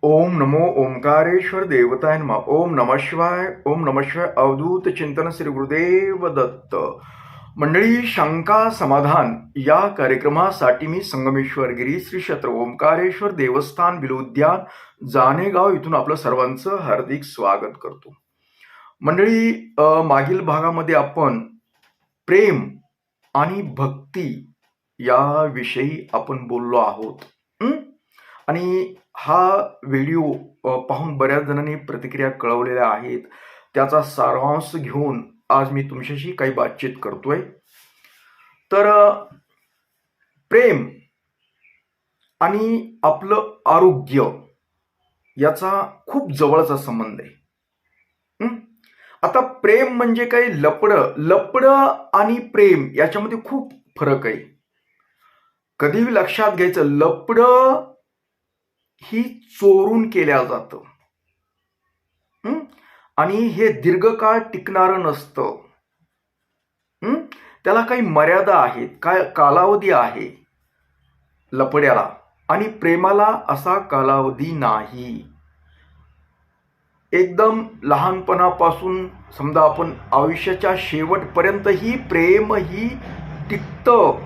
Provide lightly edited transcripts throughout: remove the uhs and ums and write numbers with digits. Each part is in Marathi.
ओम नमो ओंकारेश्वर देवताय नमः. ओम नमः शिवाय. ओम नमः शिवाय. अवधूत चिंतन श्री गुरुदेव दत्त. मंडळी, शंका समाधान या कार्यक्रमासाठी मी संगमेश्वर गिरी श्री क्षेत्र ओंकारेश्वर देवस्थान बिलोद्यान जानेगाव इथून आपलं सर्वांचं हार्दिक स्वागत करतो. मंडळी, मागील भागामध्ये आपण प्रेम आणि भक्ती याविषयी आपण बोललो आहोत. आणि हा व्हिडिओ पाहून बऱ्याच जणांनी प्रतिक्रिया कळवलेल्या आहेत. त्याचा सारांश घेऊन आज मी तुमच्याशी काही बातचीत करतोय. तर प्रेम आणि आपलं आरोग्य याचा खूप जवळचा संबंध आहे. आता प्रेम म्हणजे काही लपडं आणि प्रेम याच्यामध्ये खूप फरक आहे. कधीही लक्षात घ्यायचं, लपडं ही चोरून केल्या जातं आणि हे दीर्घकाळ टिकणारं नसतं. त्याला काही मर्यादा आहेत, काय कालावधी आहे लपड्याला, आणि प्रेमाला असा कालावधी नाही. एकदम लहानपणापासून समजा आपण आयुष्याच्या शेवटपर्यंत ही प्रेम ही टिकतं,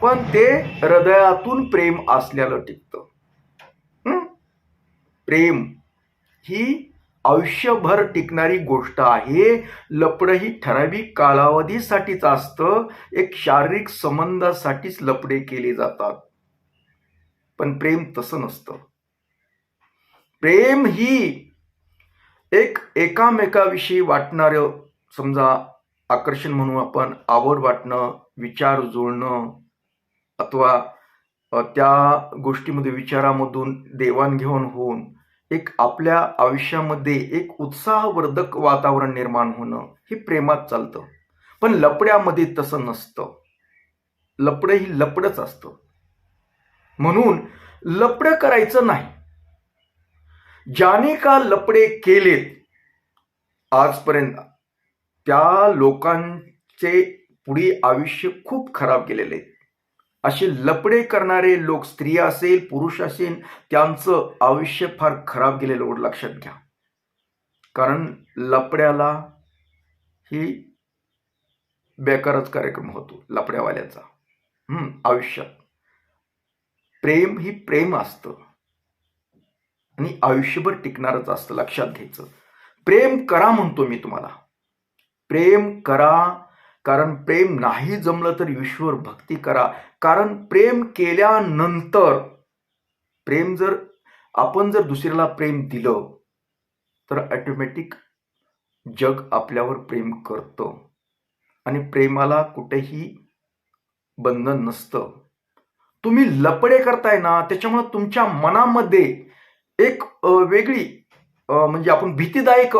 पण ते हृदयातून प्रेम असलेलं टिकतं. प्रेम ही आयुष्यभर टिकणारी गोष्ट आहे. लपडं ही ठराविक कालावधीसाठीच असतं. एक शारीरिक संबंधासाठीच लपडे केले जातात, पण प्रेम तसं नसतं. प्रेम ही एक एकामेकाविषयी वाटणारं, समजा आकर्षण म्हणून आपण, आवड वाटणं, विचार जुळणं, अथवा त्या गोष्टीमध्ये विचारामधून देवाणघेवाण होऊन एक आपल्या आयुष्यामध्ये एक उत्साहवर्धक वातावरण निर्माण होणं, हे प्रेमात चालतं. पण लपड्यामध्ये तसं नसतं. लपडं ही लपडच असतं. म्हणून लपडं करायचं नाही. ज्याने का लपडे केलेत आजपर्यंत, त्या लोकांचे पुढे आयुष्य खूप खराब गेलेले. असे लपडे करणारे लोक, स्त्रिया असेल पुरुष असेल, त्यांचं आयुष्य फार खराब गेलेलं लक्षात घ्या. कारण लपड्याला ही बेकारच कार्यक्रम होतो लपड्यावाल्याचा आयुष्यात. प्रेम ही प्रेम असतं आणि आयुष्यभर टिकणारच असतं, लक्षात घ्यायचं. प्रेम करा म्हणतो मी तुम्हाला, प्रेम करा. कारण प्रेम नाही जमलं तर ईश्वर भक्ती करा. कारण प्रेम केल्यानंतर, आपण जर दुसऱ्याला प्रेम दिलं तर ऑटोमॅटिक जग आपल्यावर प्रेम करतं. आणि प्रेमाला कुठेही बंधन नसतं. तुम्ही लपडे करताय ना, त्याच्यामुळे तुमच्या मनामध्ये एक वेगळी म्हणजे आपण भीतीदायक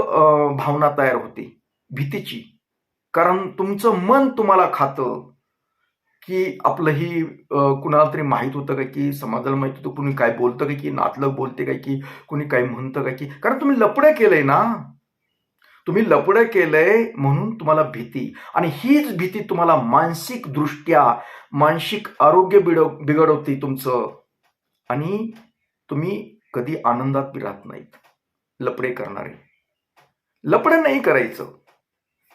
भावना तयार होते, भीतीची. कारण तुमचं मन तुम्हाला खातं की आपलं ही कुणाला तरी माहीत होतं का, की समाजाला माहित होतं, कुणी काय बोलतं का, की नातलं बोलते काय, की कुणी काय म्हणतं का, की कारण तुम्ही लपडं केलंय ना. तुम्ही लपडं केलंय म्हणून तुम्हाला भीती, आणि हीच भीती तुम्हाला मानसिक दृष्ट्या मानसिक आरोग्य बिघडवते तुमचं, आणि तुम्ही कधी आनंदात राहत नाहीत. लपडे करणारे, लपडं नाही करायचं,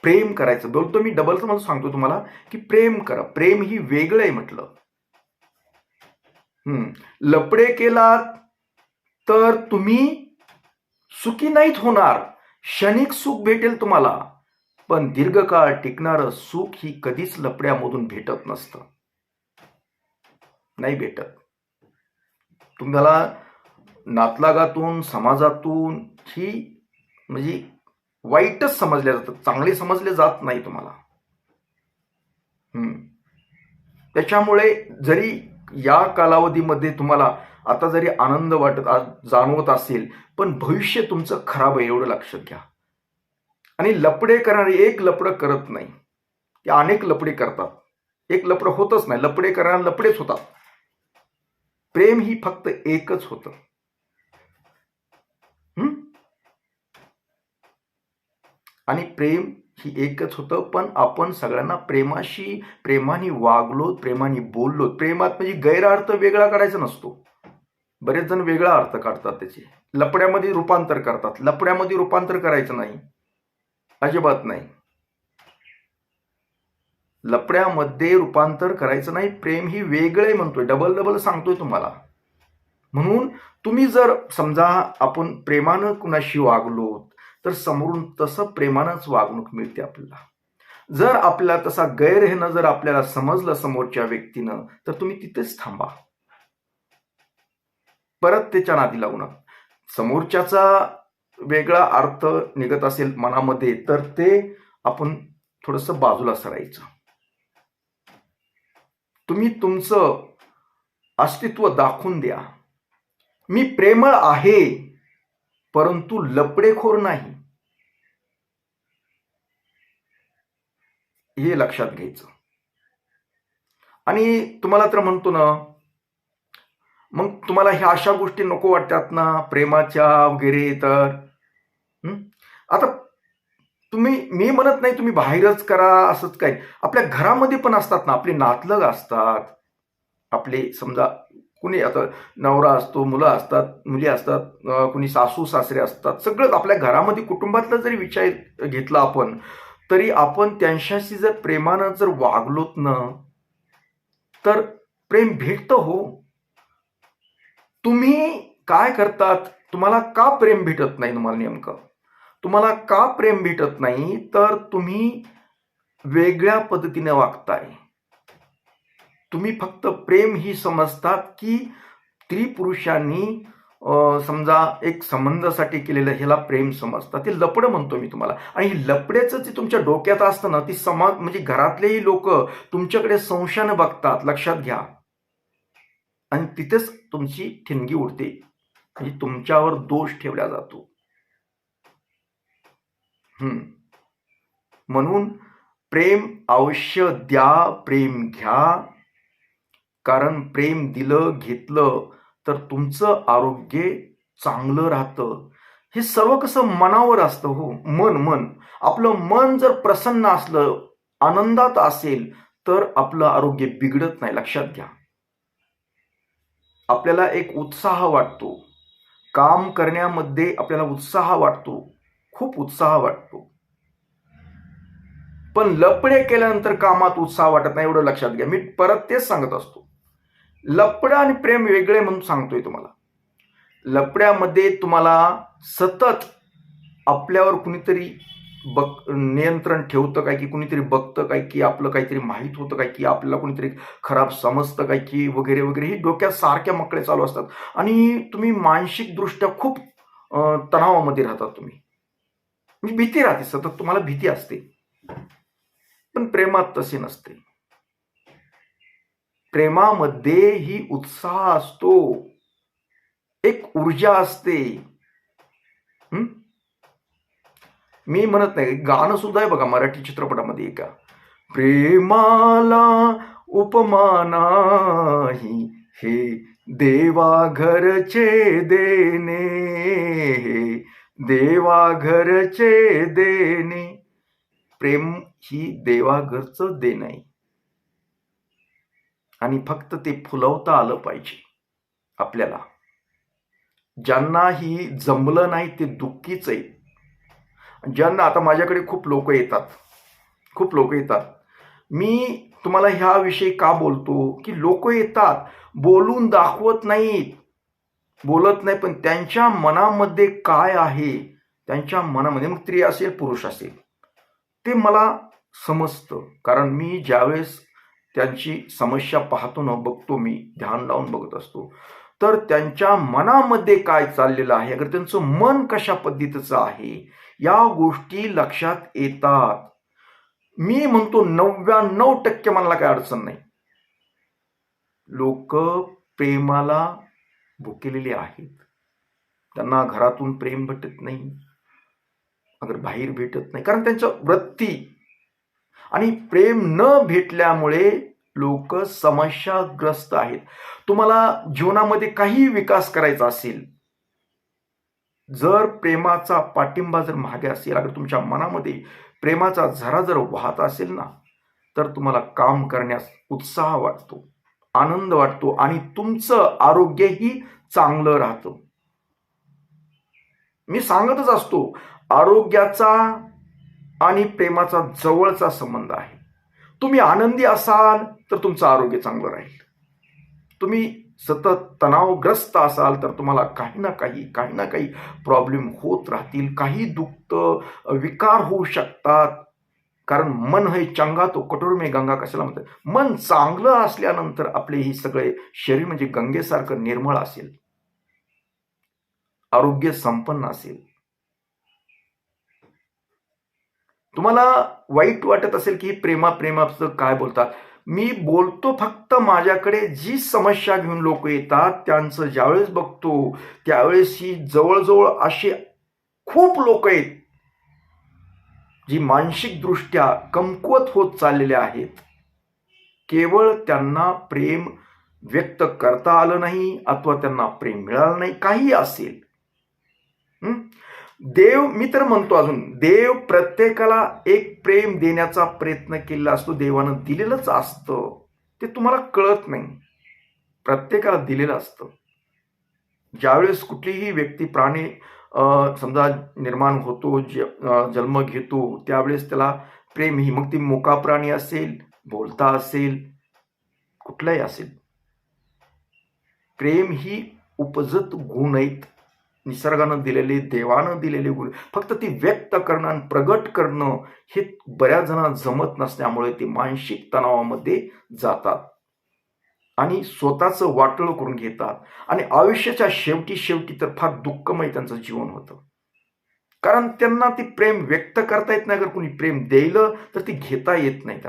प्रेम करायचं. बोलतो मी, डबल मला सांगतो तुम्हाला की प्रेम करा. प्रेम ही वेगळं आहे म्हटलं. लपडे केलात तर तुम्ही सुखी नाहीत होणार. क्षणिक सुख भेटेल तुम्हाला, पण दीर्घकाळ टिकणारं सुख ही कधीच लपड्यामधून भेटत नसतं, नाही भेटत. तुम्हाला नातलागातून, समाजातून ही म्हणजे वाईटच समजले जातात, चांगले समजले जात नाही तुम्हाला. त्याच्यामुळे जरी या कालावधीमध्ये तुम्हाला आता जरी आनंद जाणवत असेल, पण भविष्य तुमचं खराब आहे, एवढं लक्षात घ्या. आणि लपडे करणारे एक लपडं करत नाही, ते अनेक लपडे करतात. एक लपडं होतच नाही, लपडे करणारे लपडेच होतात. प्रेम ही फक्त एकच होतं. आणि प्रेम ही एकच होतं. पण आपण सगळ्यांना प्रेमाने वागलो, प्रेमाने बोललो. प्रेमात म्हणजे गैरअर्थ वेगळा काढायचा नसतो. बरेच जण वेगळा अर्थ काढतात त्याचे, लपड्यामध्ये रूपांतर करतात. लपड्यामध्ये रूपांतर करायचं नाही, अजिबात नाही. लपड्यामध्ये रूपांतर करायचं नाही. प्रेम ही वेगळे म्हणतोय, डबल डबल सांगतोय तुम्हाला. म्हणून तुम्ही जर समजा आपण प्रेमानं कुणाशी वागलो तर समोरून तसं प्रेमानंच वागणूक मिळते आपल्याला. जर आपल्याला तसा गैरहेनं जर आपल्याला समजलं समोरच्या व्यक्तीनं, तर तुम्ही तिथेच थांबा, परत त्याच्या नादी लागू नका. समोरच्याचा वेगळा अर्थ निघत असेल मनामध्ये तर ते आपण थोडंसं बाजूला सरायचं. तुम्ही तुमचं अस्तित्व दाखवून द्या. मी प्रेमळ आहे परंतु लपडेखोर नाही, हे लक्षात घ्यायचं. आणि तुम्हाला तर म्हणतो ना, मग तुम्हाला ह्या अशा गोष्टी नको वाटतात ना प्रेमाच्या वगैरे, तर आता तुम्ही, मी म्हणत नाही तुम्ही बाहेरच करा असंच काही, आपल्या घरामध्ये पण असतात ना, आपले नातलग असतात, आपले समजा कुणी आता नवरा असतो, मुलं असतात, मुली असतात, कुणी सासू सासरे असतात, सगळंच आपल्या घरामध्ये कुटुंबातला जरी विचार घेतला आपण, तरी आपण त्यांच्याशी जर प्रेमानं जर वागलोत ना तर प्रेम भेटतं हो. तुम्ही काय करतात, तुम्हाला का प्रेम भेटत नाही, तुम्हाला नेमकं तुम्हाला का प्रेम भेटत नाही, तर तुम्ही वेगळ्या पद्धतीने वागताय. तुम्ही फक्त प्रेम ही समजतात की स्त्री पुरुषांनी समजा एक संबंधासाठी केलेलं, ह्याला प्रेम समजतात. ते लपडं म्हणतो मी तुम्हाला. आणि लपड्याचं जे तुमच्या डोक्यात असतं ना, ती समाज म्हणजे घरातलेही लोक तुमच्याकडे संशयानं बघतात, लक्षात घ्या. आणि तिथेच तुमची ठिणगी उडते, म्हणजे तुमच्यावर दोष ठेवला जातो. म्हणून प्रेम अवश्य द्या, प्रेम घ्या. कारण प्रेम दिलं घेतलं तर तुमचं आरोग्य चांगलं राहतं. हे सर्व कसं मनावर असतं हो. मन आपलं मन जर प्रसन्न असलं, आनंदात असेल, तर आपलं आरोग्य बिघडत नाही, लक्षात घ्या. आपल्याला एक उत्साह वाटतो, काम करण्यामध्ये आपल्याला उत्साह वाटतो, खूप उत्साह वाटतो. पण लपडे केल्यानंतर कामात उत्साह वाटत नाही, एवढं लक्षात घ्या. मी परत तेच सांगत असतो, लपडं आणि प्रेम वेगळे म्हणून सांगतोय तुम्हाला. लपड्यामध्ये तुम्हाला सतत आपल्यावर कुणीतरी नियंत्रण ठेवतं काय, की कुणीतरी बघतं काय, की आपलं काहीतरी माहीत होतं काय, की आपल्याला कुणीतरी खराब समजतं काय, की वगैरे वगैरे, ही डोक्यात सारख्या मकडे चालू असतात. आणि तुम्ही मानसिकदृष्ट्या खूप तणावामध्ये राहतात. तुम्ही म्हणजे भीती राहते, सतत तुम्हाला भीती असते. पण प्रेमात तसे नसते. प्रेमामध्ये ही उत्साह असतो, एक ऊर्जा असते. मी म्हणत नाही, गाणं सुद्धा आहे बघा मराठी चित्रपटामध्ये एका, प्रेमाला उपमा नाही हे देवा घरचे देणे, हे देवा घरचे देणे. प्रेम ही देवाघरचं देणं आहे आणि फक्त ते फुलवता आलं पाहिजे आपल्याला. ज्यांना ही जमलं नाही ते दुःखीच आहे. ज्यांना, आता माझ्याकडे खूप लोक येतात. मी तुम्हाला ह्या विषयी का बोलतो, की लोक येतात, बोलून दाखवत नाहीत, बोलत नाही, पण त्यांच्या मनामध्ये काय आहे, त्यांच्या मनामध्ये, मग स्त्री असेल पुरुष असेल, ते मला समजतं. कारण मी ज्यावेळेस त्यांची समस्या पाहतो ना, बघतो, मी ध्यान लावून बघत असतो, तर त्यांच्या मनामध्ये काय चाललेलं आहे, अगर त्यांचं मन कशा पद्धतीचं आहे, या गोष्टी लक्षात येतात. मी म्हणतो 99% मला काय अडचण नाही. लोक प्रेमाला भुकेलेले आहेत. त्यांना घरातून प्रेम भेटत नाही, अगर बाहेर भेटत नाही, कारण त्यांचं वृत्ती आणि प्रेम न भेटल्यामुळे लोक समस्याग्रस्त आहेत. तुम्हाला जीवनामध्ये काही विकास करायचा असेल, जर प्रेमाचा पाठिंबा जर मागे असेल, अगर तुमच्या मनामध्ये प्रेमाचा झरा जर वाहत असेल ना, तर तुम्हाला काम करण्यास उत्साह वाटतो, आनंद वाटतो आणि तुमचं आरोग्यही चांगलं राहतं. मी सांगतच असतो, आरोग्याचा आणि प्रेमाचा जवळचा संबंध आहे. तुम्ही आनंदी असाल तर तुमचं आरोग्य चांगलं राहील. तुम्ही सतत तणावग्रस्त असाल तर तुम्हाला काही ना काही प्रॉब्लेम होत राहतील. काही दुखतं, विकार होऊ शकतात. कारण मन हे चंगा तो कठोर में गंगा कशाला म्हणतात. मन चांगलं असल्यानंतर आपले हे सगळे शरीर म्हणजे गंगेसारखं निर्मळ असेल, आरोग्य संपन्न असेल. तुम्हाला वाईट वाटत असेल की प्रेमाचं काय बोलतात. मी बोलतो फक्त माझ्याकडे जी समस्या घेऊन लोक येतात त्यांचं ज्यावेळेस बघतो त्यावेळेस ही जवळजवळ असे खूप लोक आहेत जी मानसिकदृष्ट्या कमकुवत होत चाललेले आहेत. केवळ त्यांना प्रेम व्यक्त करता आलं नाही अथवा त्यांना प्रेम मिळालं नाही, काही असेल. देव, मी तर म्हणतो अजून, देव प्रत्येकाला एक प्रेम देण्याचा प्रयत्न केलेला असतो. देवानं दिलेलंच असतं, ते तुम्हाला कळत नाही. प्रत्येकाला दिलेलं असतं. ज्यावेळेस कुठलीही व्यक्ती प्राणी समजा निर्माण होतो, जन्म घेतो, त्यावेळेस त्याला प्रेम ही, मग ती मोका प्राणी असेल, बोलता असेल, कुठलाही असेल, प्रेम ही उपजत गुण आहेत. निसर्गानं दिलेले, देवानं दिलेले गुण. फक्त ती व्यक्त करणं आणि प्रगट करणं हे बऱ्याच जणांना जमत नसल्यामुळे ते मानसिक तणावामध्ये जातात आणि स्वतःचं वाटोळं करून घेतात. आणि आयुष्याच्या शेवटी तर फार दुःखमय त्यांचं जीवन होतं. कारण त्यांना ती प्रेम व्यक्त करता येत नाही. अगर कुणी प्रेम द्यायलं तर ती घेता येत नाही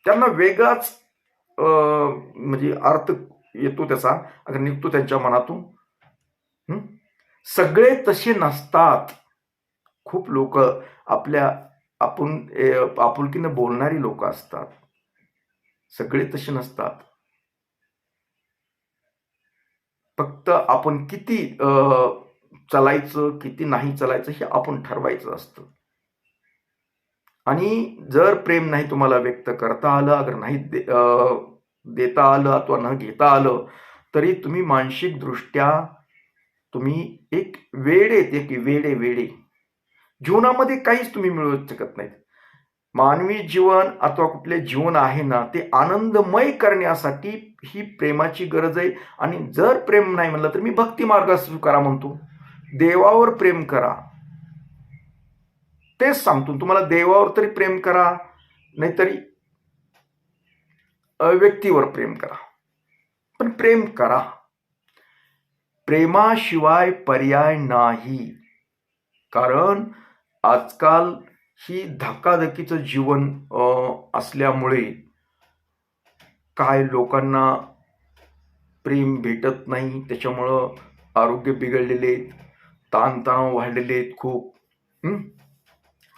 त्यांना वेगळाच म्हणजे अर्थ येतो त्याचा, अगर निघतो त्यांच्या मनातून. सगळे तसे नसतात. खूप लोक आपण आपुलकीनं बोलणारी लोक असतात. सगळे तसे नसतात. फक्त आपण किती चालायचं, किती नाही चालायचं हे आपण ठरवायचं असतं. आणि जर प्रेम नाही तुम्हाला व्यक्त करता आलं, अगर नाही देता आलं अथवा न घेता आलं, तरी तुम्ही मानसिकदृष्ट्या तुम्ही एक वेडे जीवनामध्ये काहीच तुम्ही मिळवू शकत नाहीत. मानवी जीवन अथवा कुठले जीवन आहे ना, ते आनंदमय करण्यासाठी ही प्रेमाची गरज आहे. आणि जर प्रेम नाही म्हणलं तर मी भक्ती मार्ग स्वीकारा म्हणतो. देवावर प्रेम करा, तेच सांगतो तुम्हाला. देवावर तरी प्रेम करा, नाहीतरी व्यक्तीवर प्रेम करा, पण प्रेम करा. प्रेमाशिवाय पर्याय नाही. कारण आजकाल ही धकाधकीचं जीवन असल्यामुळे काय लोकांना प्रेम भेटत नाही. त्याच्यामुळं आरोग्य बिघडलेले, ताणतणाव वाढलेले आहेत खूप.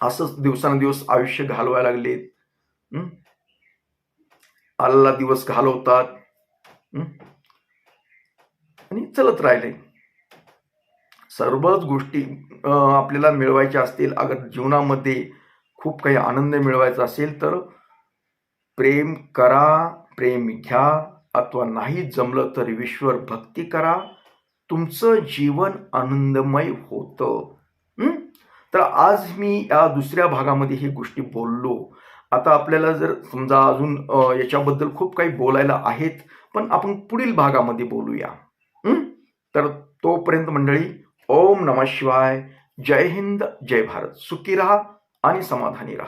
असंच दिवसांदिवस आयुष्य घालवायला लागलेत. आलेला दिवस घालवतात आणि चलत राहिले. सर्वच गोष्टी आपल्याला मिळवायच्या असतील, अगर जीवनामध्ये खूप काही आनंद मिळवायचा असेल तर प्रेम करा, प्रेम घ्या, अथवा नाही जमलं तर ईश्वर भक्ती करा. तुमचं जीवन आनंदमय होतं. तर आज मी या दुसऱ्या भागामध्ये ही गोष्टी बोललो. आता आपल्याला जर समजा अजून याच्याबद्दल खूप काही बोलायला आहेत, पण आपण पुढील भागामध्ये बोलूया. तर तोपर्यंत मंडळी, ओम नमः शिवाय. जय हिंद, जय भारत. सुखी राहा आणि समाधानी राहा.